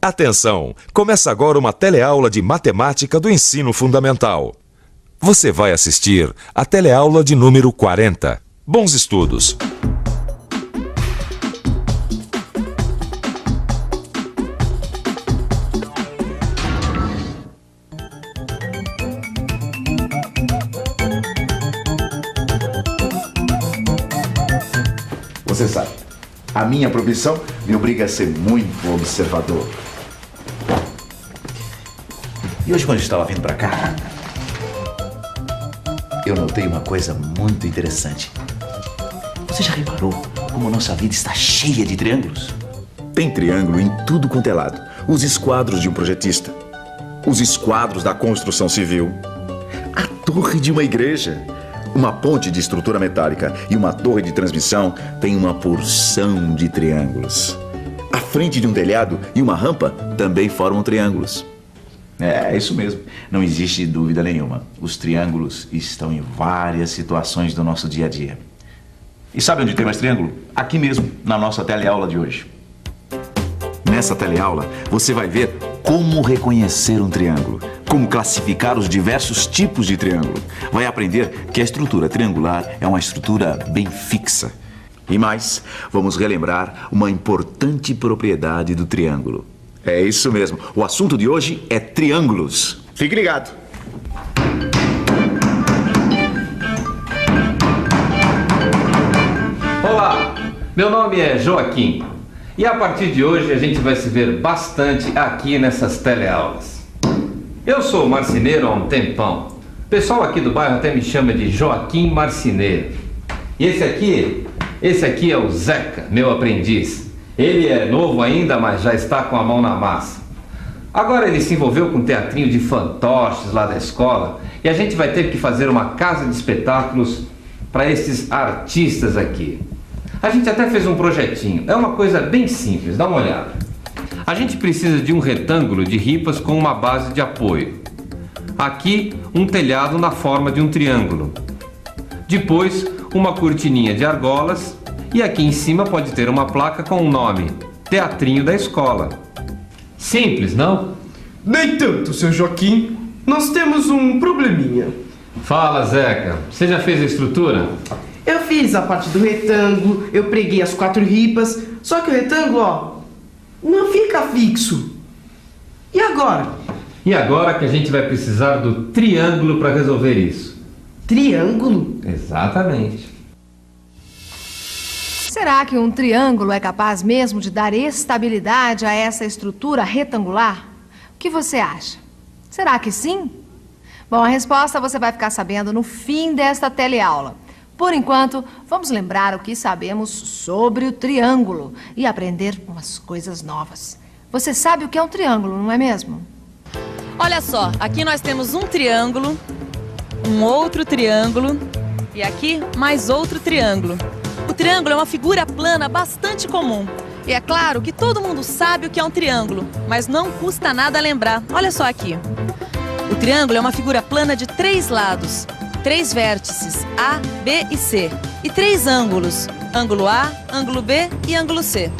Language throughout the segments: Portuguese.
Atenção! Começa agora uma teleaula de matemática do ensino fundamental. Você vai assistir a teleaula de número 40. Bons estudos! Você sabe, a minha profissão me obriga a ser muito observador. E hoje, quando eu estava vindo para cá, eu notei uma coisa muito interessante. Você já reparou como a nossa vida está cheia de triângulos? Tem triângulo em tudo quanto é lado. Os esquadros de um projetista, os esquadros da construção civil, a torre de uma igreja, uma ponte de estrutura metálica e uma torre de transmissão tem uma porção de triângulos. A frente de um telhado e uma rampa também formam triângulos. É isso mesmo, não existe dúvida nenhuma. Os triângulos estão em várias situações do nosso dia a dia. E sabe onde tem mais triângulo? Aqui mesmo, na nossa teleaula de hoje. Nessa teleaula, você vai ver como reconhecer um triângulo, como classificar os diversos tipos de triângulo. Vai aprender que a estrutura triangular é uma estrutura bem fixa. E mais, vamos relembrar uma importante propriedade do triângulo. É isso mesmo, o assunto de hoje é triângulos. Fique ligado! Olá, meu nome é Joaquim. E a partir de hoje a gente vai se ver bastante aqui nessas teleaulas. Eu sou marceneiro há um tempão. O pessoal aqui do bairro até me chama de Joaquim Marceneiro. E esse aqui é o Zeca, meu aprendiz. Ele é novo ainda, mas já está com a mão na massa. Agora ele se envolveu com um teatrinho de fantoches lá da escola e a gente vai ter que fazer uma casa de espetáculos para esses artistas aqui. A gente até fez um projetinho, é uma coisa bem simples, dá uma olhada. A gente precisa de um retângulo de ripas com uma base de apoio. Aqui, um telhado na forma de um triângulo. Depois, uma cortininha de argolas e aqui em cima pode ter uma placa com o nome Teatrinho da Escola. Simples, não? Nem tanto, seu Joaquim. Nós temos um probleminha. Fala, Zeca. Você já fez a estrutura? Eu fiz a parte do retângulo, eu preguei as 4 ripas, só que o retângulo, ó, não fica fixo. E agora? E agora que a gente vai precisar do triângulo para resolver isso. Triângulo? Exatamente. Será que um triângulo é capaz mesmo de dar estabilidade a essa estrutura retangular? O que você acha? Será que sim? Bom, a resposta você vai ficar sabendo no fim desta teleaula. Por enquanto, vamos lembrar o que sabemos sobre o triângulo e aprender umas coisas novas. Você sabe o que é um triângulo, não é mesmo? Olha só, aqui nós temos um triângulo, um outro triângulo e aqui mais outro triângulo. O triângulo é uma figura plana bastante comum. E é claro que todo mundo sabe o que é um triângulo, mas não custa nada lembrar. Olha só aqui. O triângulo é uma figura plana de 3 lados. 3 vértices, A, B e C. E 3 ângulos, ângulo A, ângulo B e ângulo C.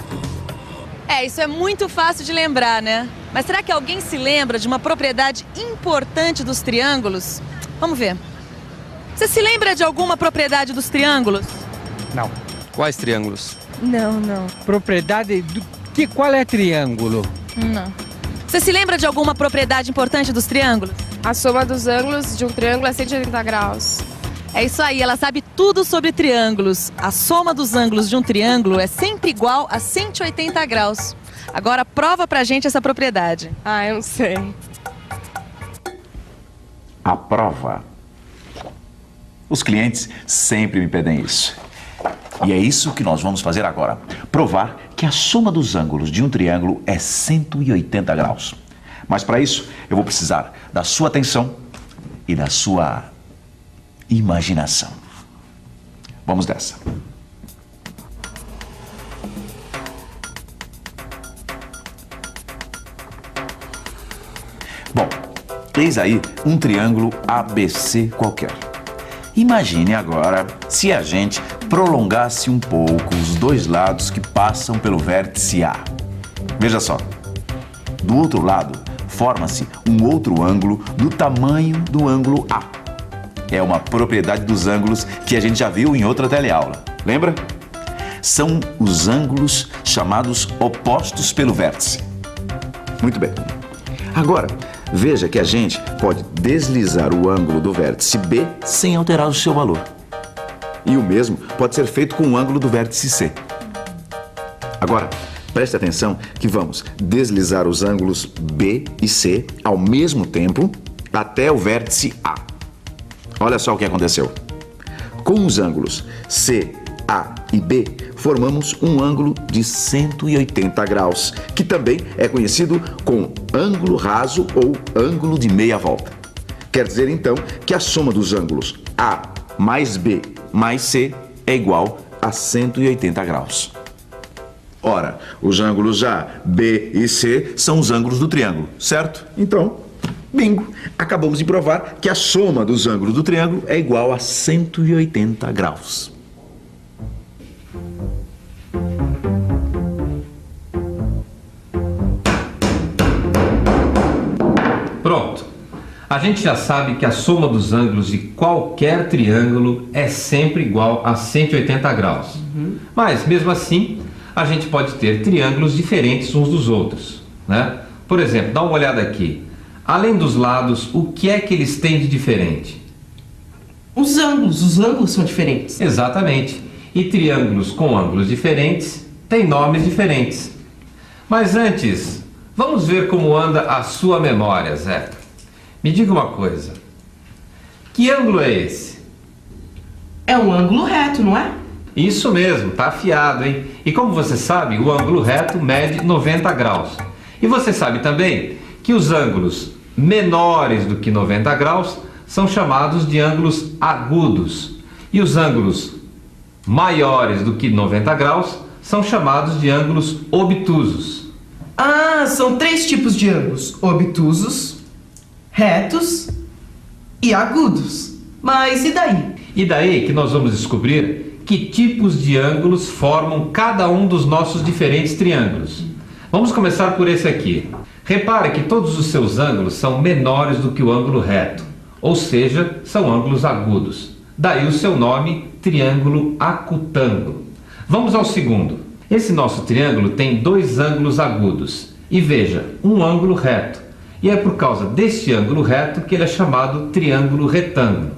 Isso é muito fácil de lembrar, né? Mas será que alguém se lembra de uma propriedade importante dos triângulos? Vamos ver. Você se lembra de alguma propriedade dos triângulos? Não. Quais triângulos? Não. Propriedade qual é triângulo? Não. Você se lembra de alguma propriedade importante dos triângulos? A soma dos ângulos de um triângulo é 180 graus. É isso aí, ela sabe tudo sobre triângulos. A soma dos ângulos de um triângulo é sempre igual a 180 graus. Agora prova pra gente essa propriedade. Eu não sei. A prova. Os clientes sempre me pedem isso. E é isso que nós vamos fazer agora. Provar que a soma dos ângulos de um triângulo é 180 graus. Mas para isso, eu vou precisar da sua atenção e da sua imaginação. Vamos dessa. Bom, eis aí um triângulo ABC qualquer. Imagine agora se a gente prolongasse um pouco os 2 lados que passam pelo vértice A. Veja só. do outro lado, forma-se um outro ângulo do tamanho do ângulo A. É uma propriedade dos ângulos que a gente já viu em outra teleaula. Lembra? São os ângulos chamados opostos pelo vértice. Muito bem. Agora, veja que a gente pode deslizar o ângulo do vértice B sem alterar o seu valor. E o mesmo pode ser feito com o ângulo do vértice C. Agora, preste atenção que vamos deslizar os ângulos B e C ao mesmo tempo até o vértice A. Olha só o que aconteceu. Com os ângulos C, A e B, formamos um ângulo de 180 graus, que também é conhecido como ângulo raso ou ângulo de meia volta. Quer dizer, então, que a soma dos ângulos A mais B mais C é igual a 180 graus. Ora, os ângulos já B e C são os ângulos do triângulo, certo? Então, bingo! Acabamos de provar que a soma dos ângulos do triângulo é igual a 180 graus. Pronto. A gente já sabe que a soma dos ângulos de qualquer triângulo é sempre igual a 180 graus. Mas, mesmo assim, a gente pode ter triângulos diferentes uns dos outros, né? Por exemplo, dá uma olhada aqui. Além dos lados, o que é que eles têm de diferente? Os ângulos são diferentes. Exatamente. E triângulos com ângulos diferentes têm nomes diferentes. Mas antes, vamos ver como anda a sua memória, Zé. Me diga uma coisa. Que ângulo é esse? É um ângulo reto, não é? Isso mesmo, tá afiado, hein? E como você sabe, o ângulo reto mede 90 graus. E você sabe também que os ângulos menores do que 90 graus são chamados de ângulos agudos. E os ângulos maiores do que 90 graus são chamados de ângulos obtusos. Ah, são 3 tipos de ângulos: obtusos, retos e agudos. Mas e daí? E daí que nós vamos descobrir que tipos de ângulos formam cada um dos nossos diferentes triângulos. Vamos começar por esse aqui. Repare que todos os seus ângulos são menores do que o ângulo reto, ou seja, são ângulos agudos. Daí o seu nome, triângulo acutângulo. Vamos ao segundo. Esse nosso triângulo tem 2 ângulos agudos. E veja, um ângulo reto. E é por causa deste ângulo reto que ele é chamado triângulo retângulo.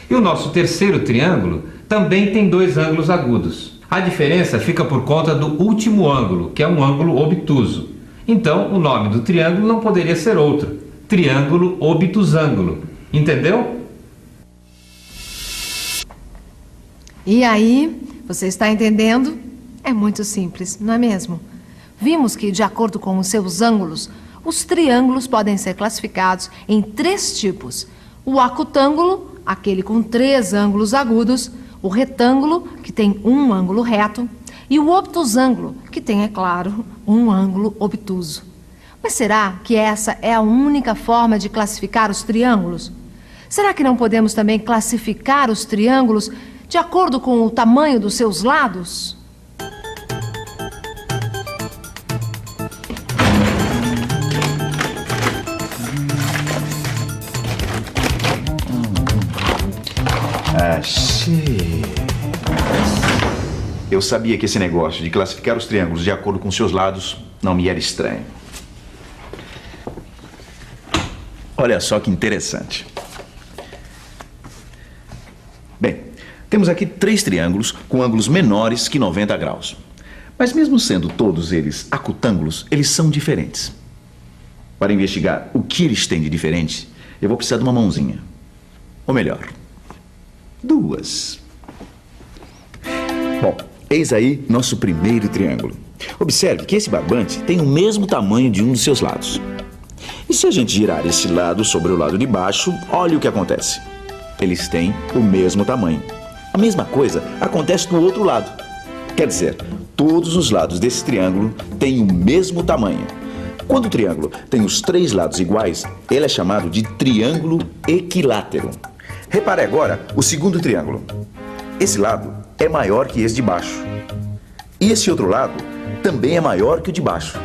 E o nosso terceiro triângulo também tem 2 ângulos agudos. A diferença fica por conta do último ângulo, que é um ângulo obtuso. Então, o nome do triângulo não poderia ser outro: triângulo obtusângulo. Entendeu? E aí, você está entendendo? É muito simples, não é mesmo? Vimos que, de acordo com os seus ângulos, os triângulos podem ser classificados em 3 tipos: o acutângulo, aquele com 3 ângulos agudos; o retângulo, que tem um ângulo reto; e o obtusângulo, que tem, é claro, um ângulo obtuso. Mas será que essa é a única forma de classificar os triângulos? Será que não podemos também classificar os triângulos de acordo com o tamanho dos seus lados? Achei. Eu sabia que esse negócio de classificar os triângulos de acordo com seus lados não me era estranho. Olha só que interessante. Bem, temos aqui 3 triângulos com ângulos menores que 90 graus. Mas mesmo sendo todos eles acutângulos, eles são diferentes. Para investigar o que eles têm de diferente, eu vou precisar de uma mãozinha. Ou melhor, 2. Bom, eis aí nosso primeiro triângulo. Observe que esse barbante tem o mesmo tamanho de um dos seus lados. E se a gente girar esse lado sobre o lado de baixo, olha o que acontece. Eles têm o mesmo tamanho. A mesma coisa acontece do outro lado. Quer dizer, todos os lados desse triângulo têm o mesmo tamanho. Quando o triângulo tem os 3 lados iguais, ele é chamado de triângulo equilátero. Repare agora o segundo triângulo. Esse lado é maior que esse de baixo. E esse outro lado também é maior que o de baixo.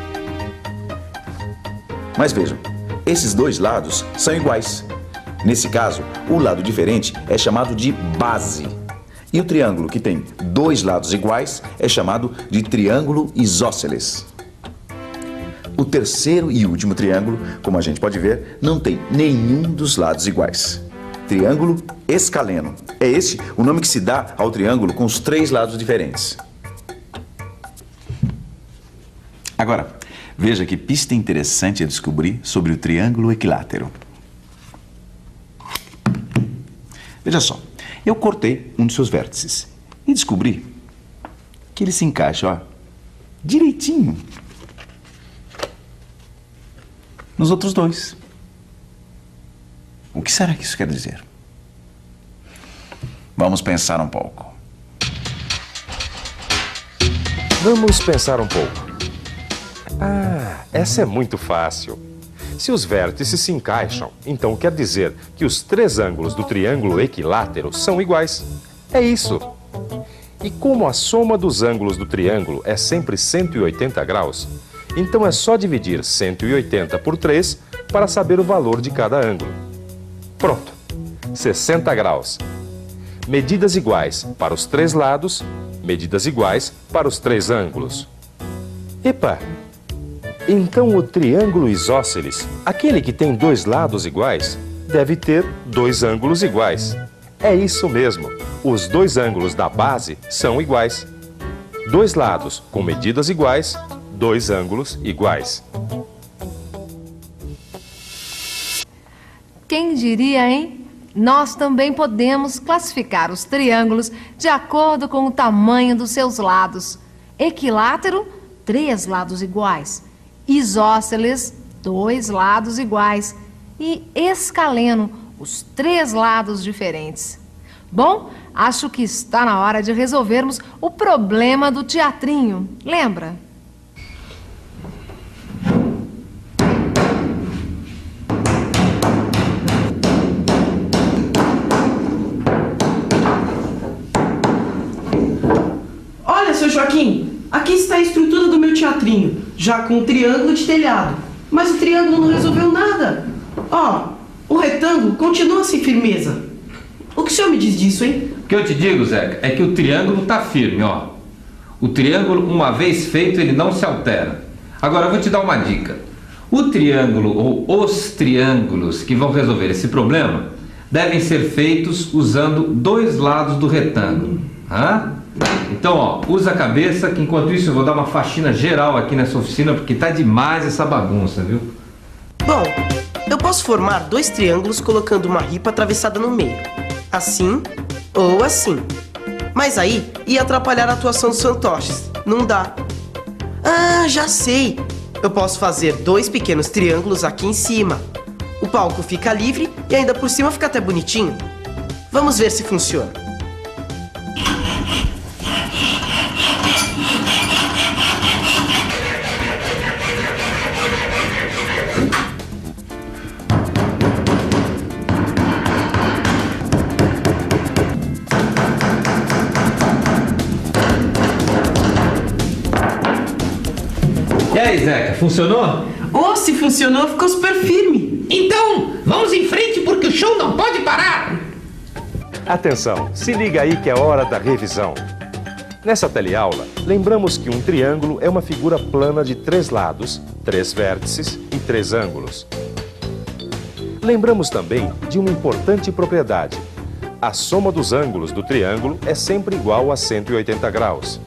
Mas vejam, esses dois lados são iguais. Nesse caso, o lado diferente é chamado de base. E o triângulo que tem dois lados iguais é chamado de triângulo isósceles. O terceiro e último triângulo, como a gente pode ver, não tem nenhum dos lados iguais. Triângulo escaleno. É esse o nome que se dá ao triângulo com os três lados diferentes. Agora, veja que pista interessante a descobrir sobre o triângulo equilátero. Veja só, eu cortei um dos seus vértices e descobri que ele se encaixa, ó, direitinho nos outros dois. O que será que isso quer dizer? Vamos pensar um pouco. Vamos pensar um pouco. Ah, essa é muito fácil. Se os vértices se encaixam, então quer dizer que os três ângulos do triângulo equilátero são iguais. É isso. E como a soma dos ângulos do triângulo é sempre 180 graus, então é só dividir 180 por 3 para saber o valor de cada ângulo. Pronto. 60 graus. Medidas iguais para os três lados, medidas iguais para os três ângulos. Epa! Então o triângulo isósceles, aquele que tem dois lados iguais, deve ter dois ângulos iguais. É isso mesmo, os dois ângulos da base são iguais. Dois lados com medidas iguais, dois ângulos iguais. Quem diria, hein? Nós também podemos classificar os triângulos de acordo com o tamanho dos seus lados. Equilátero, 3 lados iguais. Isósceles, 2 lados iguais. E escaleno, os 3 lados diferentes. Bom, acho que está na hora de resolvermos o problema do teatrinho. Lembra? Olha, seu Joaquim, aqui está a estrutura do meu teatrinho, já com um triângulo de telhado. Mas o triângulo não resolveu nada. Ó, o retângulo continua sem firmeza. O que o senhor me diz disso, hein? O que eu te digo, Zeca, é que o triângulo está firme, ó. O triângulo, uma vez feito, ele não se altera. Agora, eu vou te dar uma dica. O triângulo, ou os triângulos que vão resolver esse problema, devem ser feitos usando dois lados do retângulo. Então, ó, usa a cabeça, que enquanto isso eu vou dar uma faxina geral aqui nessa oficina, porque tá demais essa bagunça, viu? Bom, eu posso formar 2 triângulos colocando uma ripa atravessada no meio. Assim ou assim. Mas aí ia atrapalhar a atuação dos fantoches. Não dá. Ah, já sei. Eu posso fazer 2 pequenos triângulos aqui em cima. O palco fica livre e ainda por cima fica até bonitinho. Vamos ver se funciona. E aí, Zeca, funcionou? Oh, se funcionou, ficou super firme. Então, vamos em frente porque o show não pode parar. Atenção, se liga aí que é hora da revisão. Nessa teleaula, lembramos que um triângulo é uma figura plana de 3 lados, 3 vértices e 3 ângulos. Lembramos também de uma importante propriedade. A soma dos ângulos do triângulo é sempre igual a 180 graus.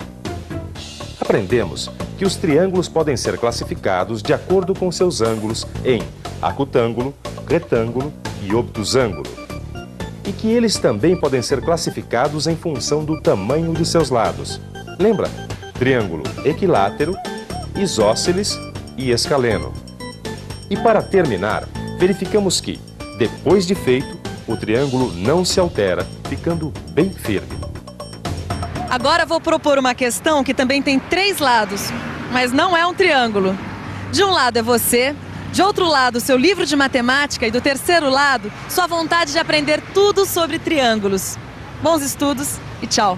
Aprendemos que os triângulos podem ser classificados de acordo com seus ângulos em acutângulo, retângulo e obtusângulo. E que eles também podem ser classificados em função do tamanho de seus lados. Lembra? Triângulo equilátero, isósceles e escaleno. E para terminar, verificamos que, depois de feito, o triângulo não se altera, ficando bem firme. Agora vou propor uma questão que também tem 3 lados, mas não é um triângulo. De um lado é você, de outro lado seu livro de matemática e do terceiro lado sua vontade de aprender tudo sobre triângulos. Bons estudos e tchau!